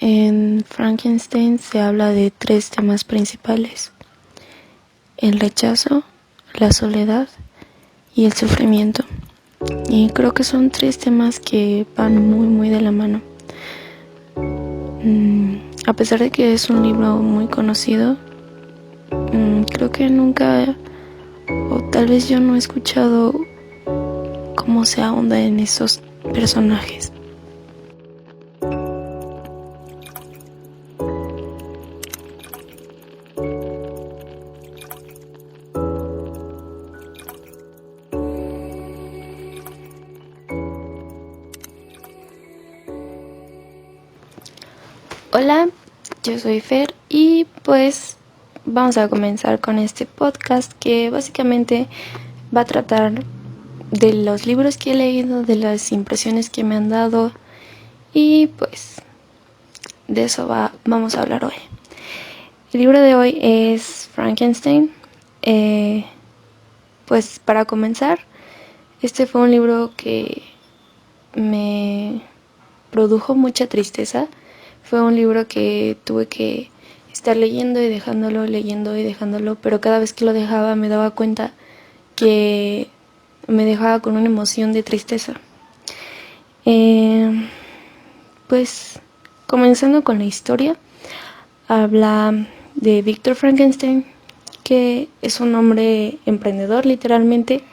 En Frankenstein se habla de 3 temas principales: el rechazo, la soledad y el sufrimiento. Y creo que son 3 temas que van muy de la mano. A pesar de que es un libro muy conocido, creo que nunca, o tal vez yo no he escuchado cómo se ahonda en esos personajes. Hola, yo soy Fer y pues vamos a comenzar con este podcast que básicamente va a tratar de los libros que he leído, de las impresiones que me han dado y pues de eso vamos a hablar hoy. El libro de hoy es Frankenstein. Pues para comenzar, este fue un libro que me produjo mucha tristeza. Fue un libro que tuve que estar leyendo y dejándolo, pero cada vez que lo dejaba me daba cuenta que me dejaba con una emoción de tristeza. Pues comenzando con la historia, habla de Victor Frankenstein, que es un hombre emprendedor literalmente,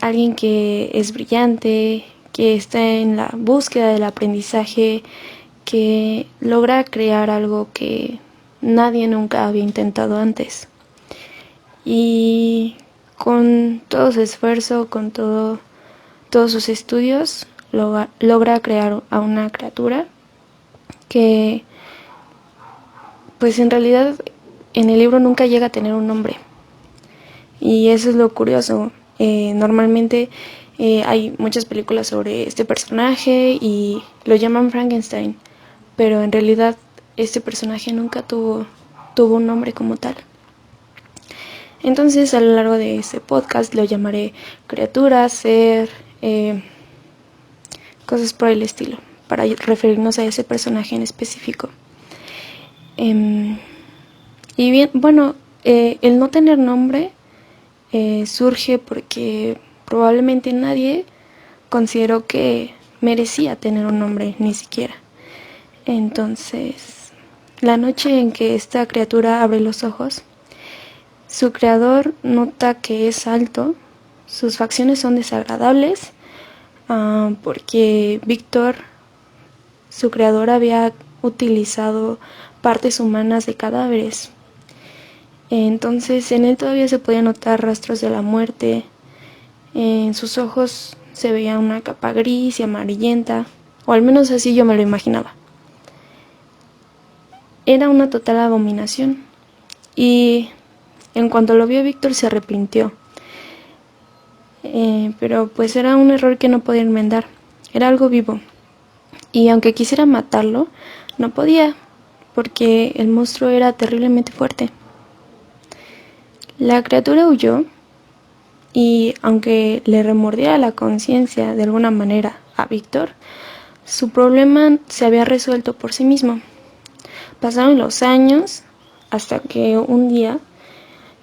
alguien que es brillante, que está en la búsqueda del aprendizaje, que logra crear algo que nadie nunca había intentado antes. Y con todo su esfuerzo, con todos sus estudios, logra crear a una criatura que, pues en realidad, en el libro nunca llega a tener un nombre. Y eso es lo curioso. Normalmente hay muchas películas sobre este personaje y lo llaman Frankenstein, pero en realidad este personaje nunca tuvo un nombre como tal. Entonces a lo largo de este podcast lo llamaré criatura, ser, cosas por el estilo, para referirnos a ese personaje en específico. Y bien, bueno, el no tener nombre surge porque probablemente nadie consideró que merecía tener un nombre, ni siquiera. Entonces, la noche en que esta criatura abre los ojos, su creador nota que es alto, sus facciones son desagradables, porque Víctor, su creador, había utilizado partes humanas de cadáveres. Entonces en él todavía se podían notar rastros de la muerte. En sus ojos se veía una capa gris y amarillenta, o al menos así yo me lo imaginaba. Era una total abominación. Y en cuanto lo vio, Víctor se arrepintió. Pero pues era un error que no podía enmendar. Era algo vivo. Y aunque quisiera matarlo, no podía, porque el monstruo era terriblemente fuerte. La criatura huyó, y aunque le remordía la conciencia de alguna manera a Víctor, su problema se había resuelto por sí mismo. Pasaron los años hasta que un día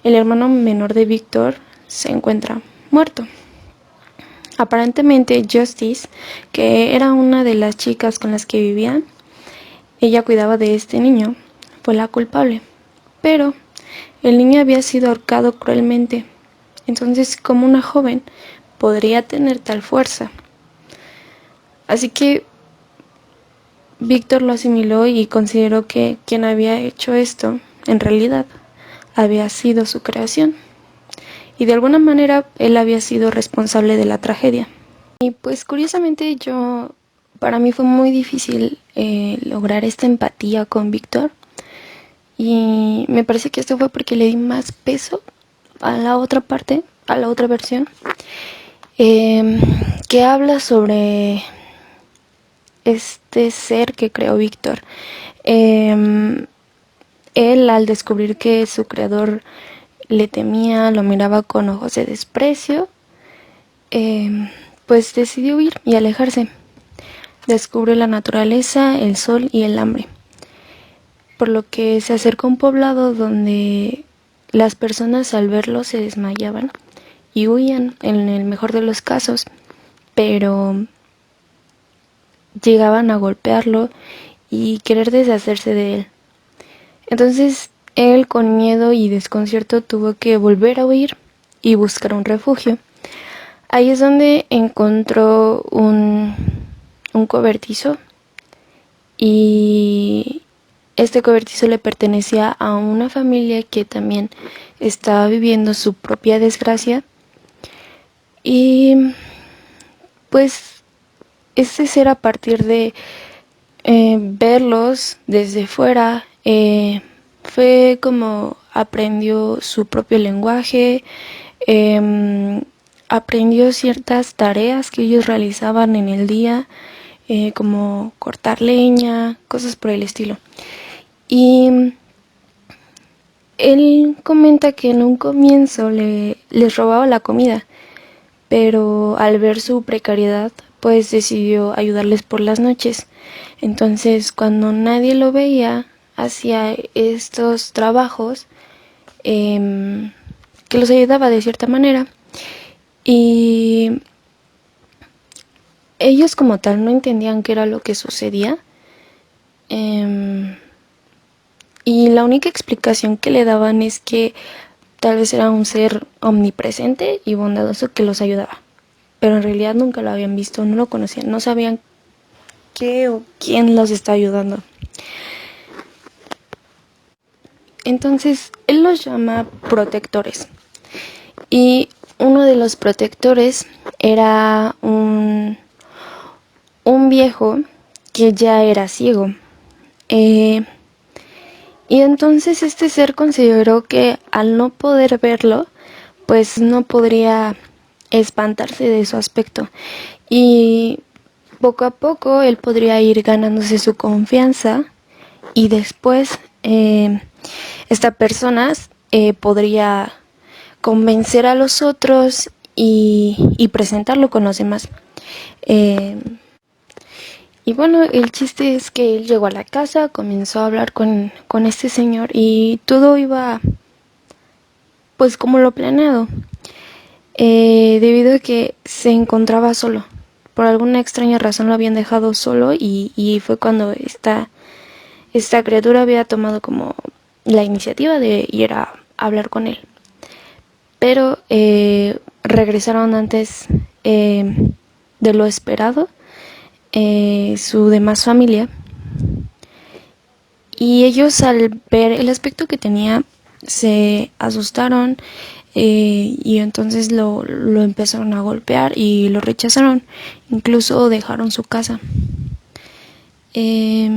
el hermano menor de Víctor se encuentra muerto. Aparentemente Justice, que era una de las chicas con las que vivían, ella cuidaba de este niño, fue la culpable. Pero el niño había sido ahorcado cruelmente. Entonces, ¿cómo una joven podría tener tal fuerza? Así que Víctor lo asimiló y consideró que quien había hecho esto, en realidad, había sido su creación. Y de alguna manera él había sido responsable de la tragedia. Y pues curiosamente para mí fue muy difícil lograr esta empatía con Víctor. Y me parece que esto fue porque le di más peso a la otra parte, a la otra versión, que habla sobre este ser que creó Víctor. Él, al descubrir que su creador le temía, lo miraba con ojos de desprecio, pues decidió huir y alejarse. descubre la naturaleza, el sol y el hambre, por lo que se acerca a un poblado donde las personas al verlo se desmayaban y huían en el mejor de los casos, pero llegaban a golpearlo y querer deshacerse de él. Entonces él, con miedo y desconcierto, tuvo que volver a huir y buscar un refugio. Ahí es donde encontró un cobertizo, y este cobertizo le pertenecía a una familia que también estaba viviendo su propia desgracia. Y pues este ser, a partir de verlos desde fuera, fue como aprendió su propio lenguaje, aprendió ciertas tareas que ellos realizaban en el día, como cortar leña, cosas por el estilo. Y él comenta que en un comienzo les robaba la comida, pero al ver su precariedad, pues decidió ayudarles por las noches. Entonces, cuando nadie lo veía, hacía estos trabajos, que los ayudaba de cierta manera. Y ellos como tal no entendían qué era lo que sucedía. Y la única explicación que le daban es que tal vez era un ser omnipresente y bondadoso que los ayudaba. Pero en realidad nunca lo habían visto, no lo conocían, no sabían qué o quién los está ayudando. Entonces él los llama protectores. Y uno de los protectores era un viejo que ya era ciego. Y entonces este ser consideró que al no poder verlo, pues no podría espantarse de su aspecto. Y poco a poco él podría ir ganándose su confianza, y después esta persona podría convencer a los otros y presentarlo con los demás. Y bueno, el chiste es que él llegó a la casa, comenzó a hablar con este señor y todo iba pues como lo planeado, debido a que se encontraba solo. Por alguna extraña razón lo habían dejado solo, y fue cuando esta criatura había tomado como la iniciativa de ir a hablar con él. Pero regresaron antes de lo esperado su demás familia, y ellos, al ver el aspecto que tenía, se asustaron, y entonces lo empezaron a golpear y lo rechazaron, incluso dejaron su casa. Y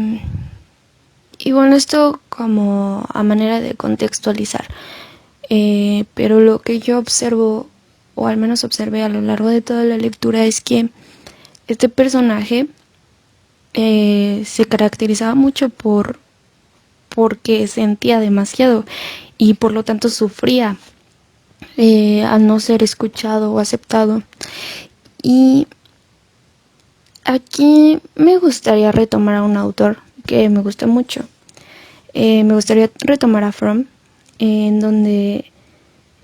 bueno, esto como a manera de contextualizar, pero lo que yo observo, o al menos observé a lo largo de toda la lectura, es que este personaje se caracterizaba mucho porque sentía demasiado y por lo tanto sufría al no ser escuchado o aceptado. Y aquí me gustaría retomar a un autor que me gusta mucho. Me gustaría retomar a Fromm, en donde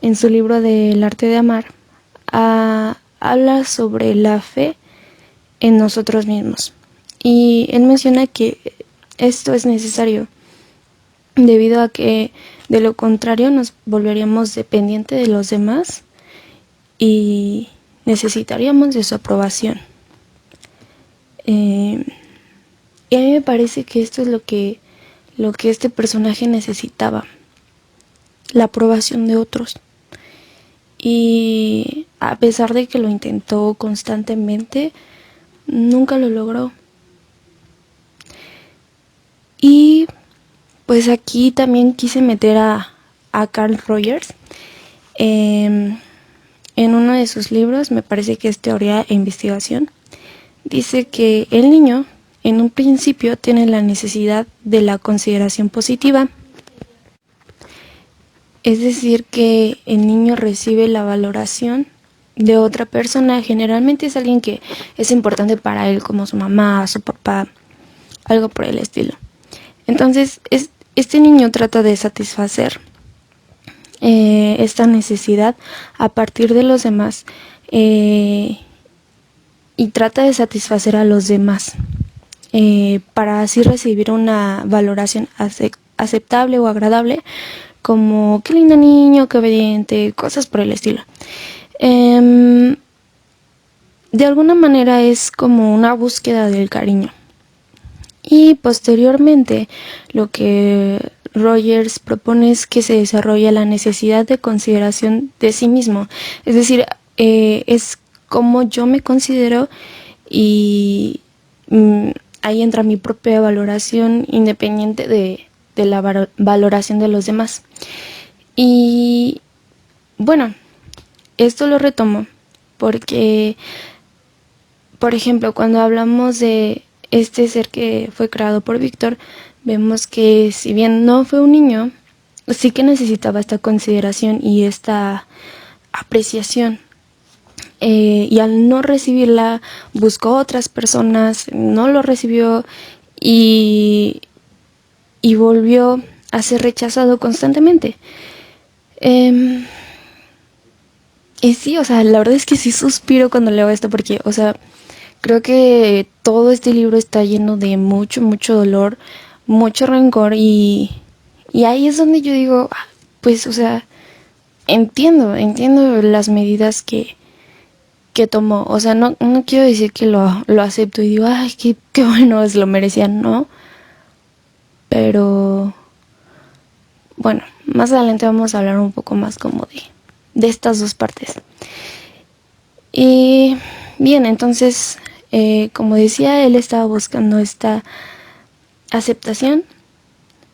en su libro del arte de amar habla sobre la fe en nosotros mismos. Y él menciona que esto es necesario, debido a que de lo contrario nos volveríamos dependientes de los demás y necesitaríamos de su aprobación. Y a mí me parece que esto es lo que este personaje necesitaba, la aprobación de otros. Y a pesar de que lo intentó constantemente, nunca lo logró. Y pues aquí también quise meter a Carl Rogers. En uno de sus libros, me parece que es Teoría e Investigación, dice que el niño en un principio tiene la necesidad de la consideración positiva. Es decir, que el niño recibe la valoración de otra persona, generalmente es alguien que es importante para él, como su mamá, su papá, algo por el estilo. Entonces, este niño trata de satisfacer esta necesidad a partir de los demás, y trata de satisfacer a los demás, para así recibir una valoración aceptable o agradable, como qué lindo niño, qué obediente, cosas por el estilo. De alguna manera es como una búsqueda del cariño. Y posteriormente lo que Rogers propone es que se desarrolla la necesidad de consideración de sí mismo. Es decir, es como yo me considero, y ahí entra mi propia valoración independiente de la valoración de los demás. Y bueno, esto lo retomo porque, por ejemplo, cuando hablamos de este ser que fue creado por Víctor, vemos que si bien no fue un niño, sí que necesitaba esta consideración y esta apreciación. Y al no recibirla, buscó otras personas, no lo recibió y volvió a ser rechazado constantemente. Y sí, o sea, la verdad es que sí suspiro cuando leo esto porque, o sea, creo que todo este libro está lleno de mucho, mucho dolor, mucho rencor y ahí es donde yo digo, pues, o sea, entiendo las medidas que tomó. O sea, no quiero decir que lo acepto y digo, ay, qué bueno, lo merecía, no. Pero, bueno, más adelante vamos a hablar un poco más como de estas dos partes. Y bien, entonces, como decía, él estaba buscando esta aceptación,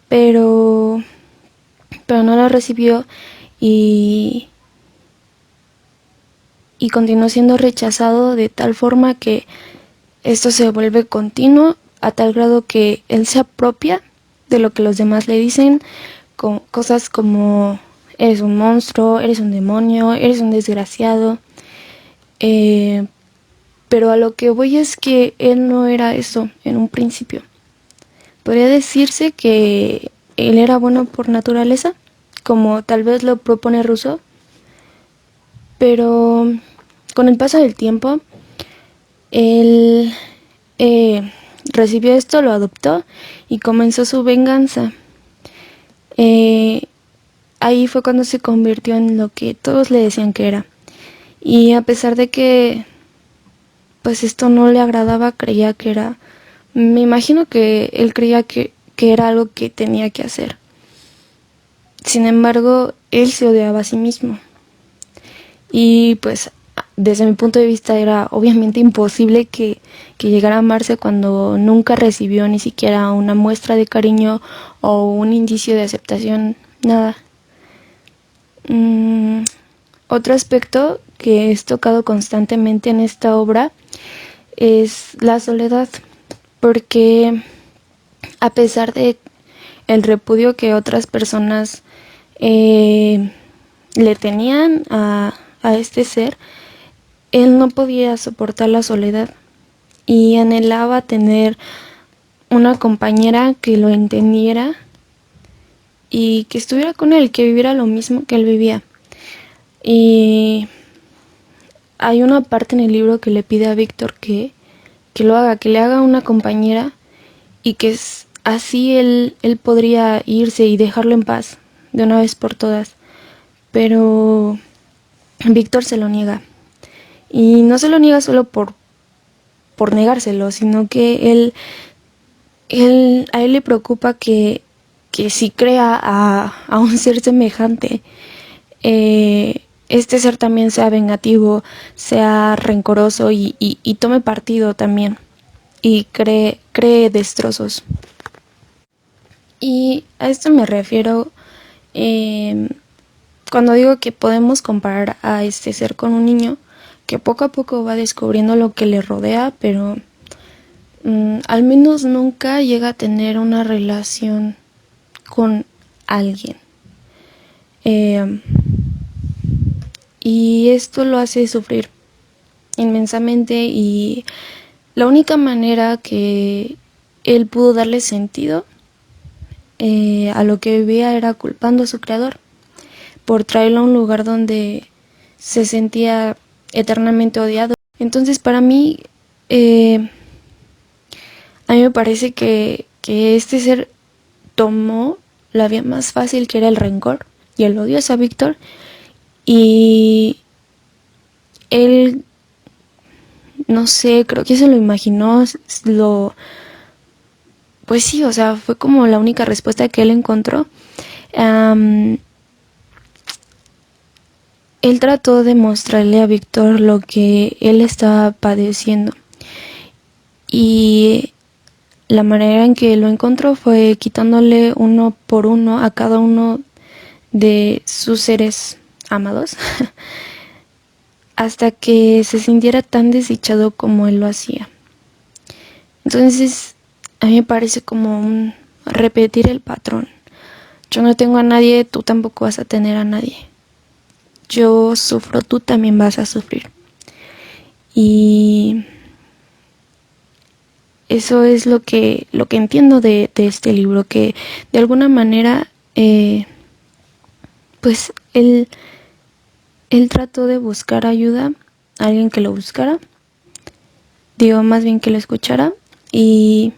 pero no la recibió y continuó siendo rechazado de tal forma que esto se vuelve continuo a tal grado que él se apropia de lo que los demás le dicen, con cosas como eres un monstruo, eres un demonio, eres un desgraciado. Pero a lo que voy es que él no era eso en un principio. Podría decirse que él era bueno por naturaleza, como tal vez lo propone Rousseau, pero con el paso del tiempo, él recibió esto, lo adoptó y comenzó su venganza. Ahí fue cuando se convirtió en lo que todos le decían que era. Y a pesar de que pues esto no le agradaba, creía que era, me imagino que él creía que era algo que tenía que hacer. Sin embargo, él se odiaba a sí mismo. Y pues desde mi punto de vista era obviamente imposible que llegara a amarse cuando nunca recibió ni siquiera una muestra de cariño o un indicio de aceptación, nada. Otro aspecto que es tocado constantemente en esta obra es la soledad, porque a pesar de el repudio que otras personas le tenían a este ser, él no podía soportar la soledad y anhelaba tener una compañera que lo entendiera y que estuviera con él, que viviera lo mismo que él vivía. Y hay una parte en el libro que le pide a Víctor que lo haga, que le haga una compañera y que así él podría irse y dejarlo en paz de una vez por todas. Pero Víctor se lo niega. Y no se lo niega solo por negárselo, sino que a él le preocupa que si crea a un ser semejante, este ser también sea vengativo, sea rencoroso y tome partido también y cree destrozos. Y a esto me refiero cuando digo que podemos comparar a este ser con un niño que poco a poco va descubriendo lo que le rodea, pero al menos nunca llega a tener una relación con alguien. y esto lo hace sufrir inmensamente, y la única manera que él pudo darle sentido a lo que vivía era culpando a su creador por traerlo a un lugar donde se sentía eternamente odiado. Entonces para mí, a mí me parece que este ser tomó la vía más fácil, que era el rencor y el odio hacia Víctor, y él, no sé, creo que se lo imaginó, pues sí, o sea, fue como la única respuesta que él encontró. Él trató de mostrarle a Víctor lo que él estaba padeciendo, y la manera en que lo encontró fue quitándole uno por uno a cada uno de sus seres amados hasta que se sintiera tan desdichado como él lo hacía. Entonces, a mí me parece como un repetir el patrón. Yo no tengo a nadie, tú tampoco vas a tener a nadie. Yo sufro, tú también vas a sufrir. Y eso es lo que entiendo de este libro, que de alguna manera, pues él trató de buscar ayuda, a alguien que lo buscara, digo más bien que lo escuchara, y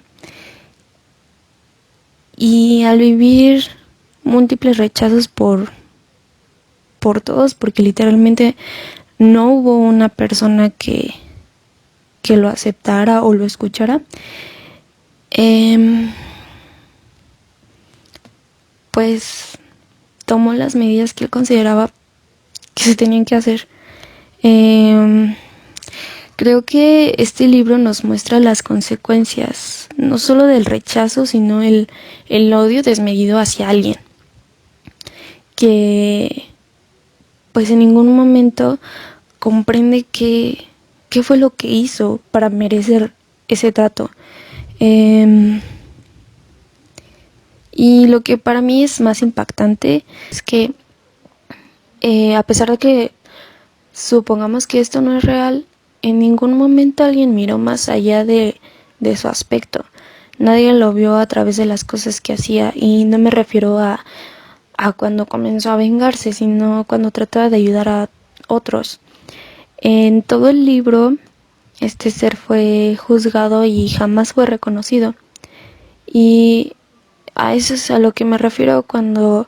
al vivir múltiples rechazos por todos, porque literalmente no hubo una persona que lo aceptara o lo escuchara, pues tomó las medidas que él consideraba que se tenían que hacer. Creo que este libro nos muestra las consecuencias, no solo del rechazo, sino el odio desmedido hacia alguien, que pues en ningún momento comprende qué fue lo que hizo para merecer ese trato. Y lo que para mí es más impactante es que, a pesar de que supongamos que esto no es real, en ningún momento alguien miró más allá de su aspecto. Nadie lo vio a través de las cosas que hacía, y no me refiero a cuando comenzó a vengarse, sino cuando trataba de ayudar a otros. En todo el libro, este ser fue juzgado y jamás fue reconocido. Y a eso es a lo que me refiero cuando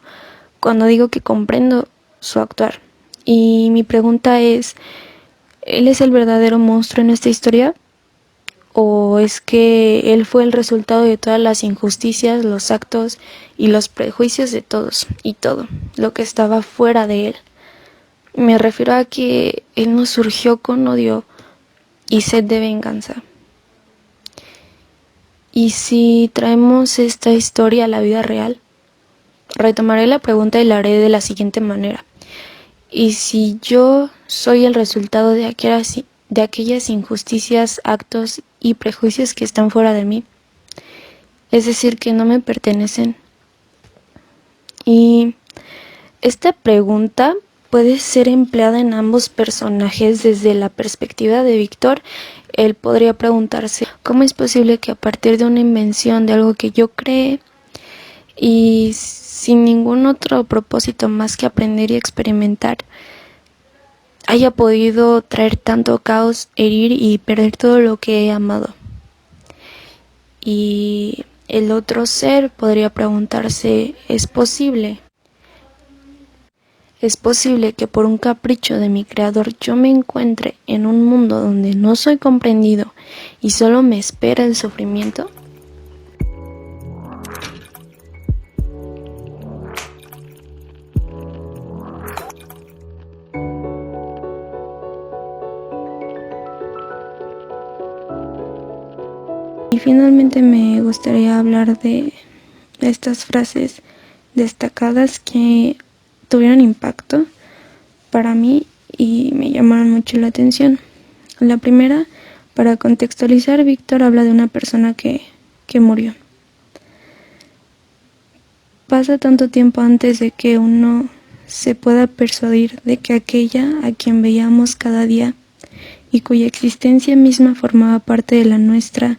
digo que comprendo su actuar. Y mi pregunta es, ¿él es el verdadero monstruo en esta historia? ¿O es que él fue el resultado de todas las injusticias, los actos y los prejuicios de todos y todo lo que estaba fuera de él? Me refiero a que él no surgió con odio y sed de venganza. Y si traemos esta historia a la vida real, retomaré la pregunta y la haré de la siguiente manera. ¿Y si yo soy el resultado de aquellas injusticias, actos y prejuicios que están fuera de mí? Es decir, que no me pertenecen. Y esta pregunta puede ser empleada en ambos personajes. Desde la perspectiva de Víctor, él podría preguntarse, ¿cómo es posible que a partir de una invención, de algo que yo creé, y sin ningún otro propósito más que aprender y experimentar, haya podido traer tanto caos, herir y perder todo lo que he amado? Y el otro ser podría preguntarse, ¿es posible que por un capricho de mi creador yo me encuentre en un mundo donde no soy comprendido y solo me espera el sufrimiento? Y finalmente me gustaría hablar de estas frases destacadas que tuvieron impacto para mí y me llamaron mucho la atención. La primera, para contextualizar, Víctor habla de una persona que murió. Pasa tanto tiempo antes de que uno se pueda persuadir de que aquella a quien veíamos cada día y cuya existencia misma formaba parte de la nuestra,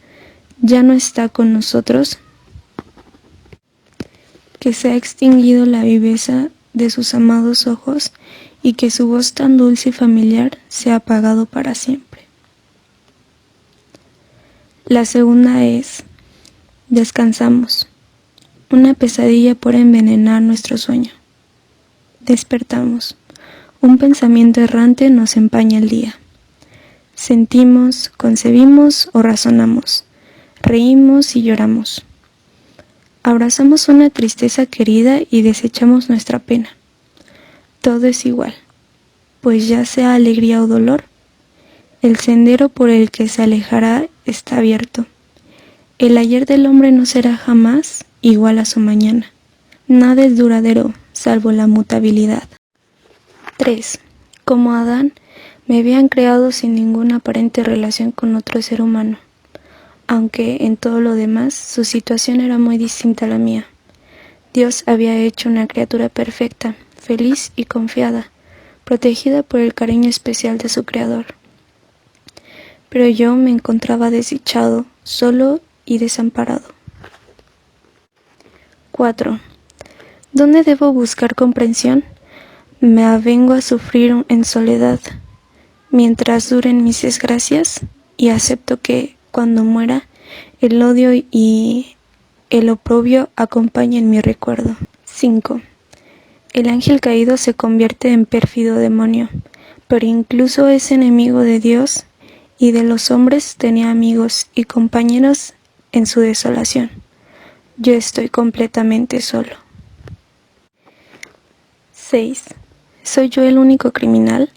ya no está con nosotros, que se ha extinguido la viveza de sus amados ojos y que su voz tan dulce y familiar se ha apagado para siempre. La segunda es: descansamos. Una pesadilla puede envenenar nuestro sueño. Despertamos. Un pensamiento errante nos empaña el día. Sentimos, concebimos o razonamos. Reímos y lloramos. Abrazamos una tristeza querida y desechamos nuestra pena. Todo es igual, pues ya sea alegría o dolor, el sendero por el que se alejará está abierto. El ayer del hombre no será jamás igual a su mañana. Nada es duradero, salvo la mutabilidad. 3. Como Adán, me habían creado sin ninguna aparente relación con otro ser humano, aunque en todo lo demás su situación era muy distinta a la mía. Dios había hecho una criatura perfecta, feliz y confiada, protegida por el cariño especial de su Creador. Pero yo me encontraba desdichado, solo y desamparado. 4. ¿Dónde debo buscar comprensión? Me avengo a sufrir en soledad, mientras duren mis desgracias, y acepto que, cuando muera, el odio y el oprobio acompañen mi recuerdo. 5. El ángel caído se convierte en pérfido demonio, pero incluso es enemigo de Dios y de los hombres tenía amigos y compañeros en su desolación. Yo estoy completamente solo. 6. ¿Soy yo el único criminal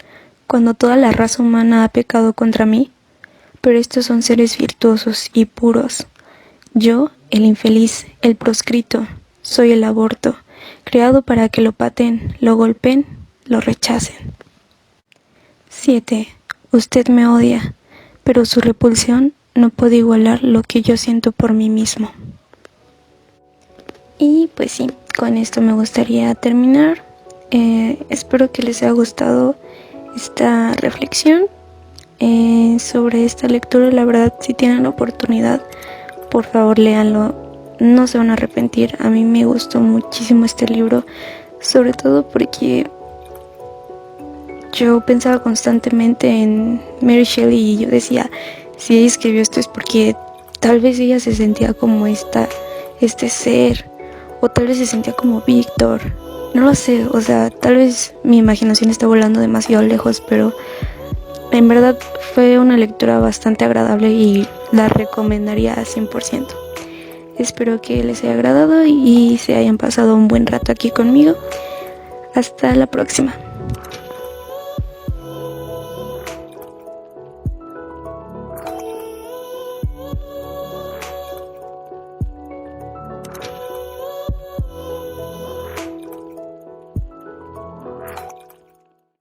cuando toda la raza humana ha pecado contra mí? Pero estos son seres virtuosos y puros. Yo, el infeliz, el proscrito, soy el aborto, creado para que lo pateen, lo golpeen, lo rechacen. 7. Usted me odia, pero su repulsión no puede igualar lo que yo siento por mí mismo. Y pues sí, con esto me gustaría terminar. Espero que les haya gustado esta reflexión sobre esta lectura. La verdad, si tienen la oportunidad, por favor léanlo, no se van a arrepentir. A mí me gustó muchísimo este libro, sobre todo porque yo pensaba constantemente en Mary Shelley y yo decía, si ella escribió esto es porque tal vez ella se sentía como este ser, o tal vez se sentía como Víctor, no lo sé, o sea, tal vez mi imaginación está volando demasiado lejos, pero en verdad fue una lectura bastante agradable y la recomendaría a 100%. Espero que les haya agradado y se hayan pasado un buen rato aquí conmigo. Hasta la próxima.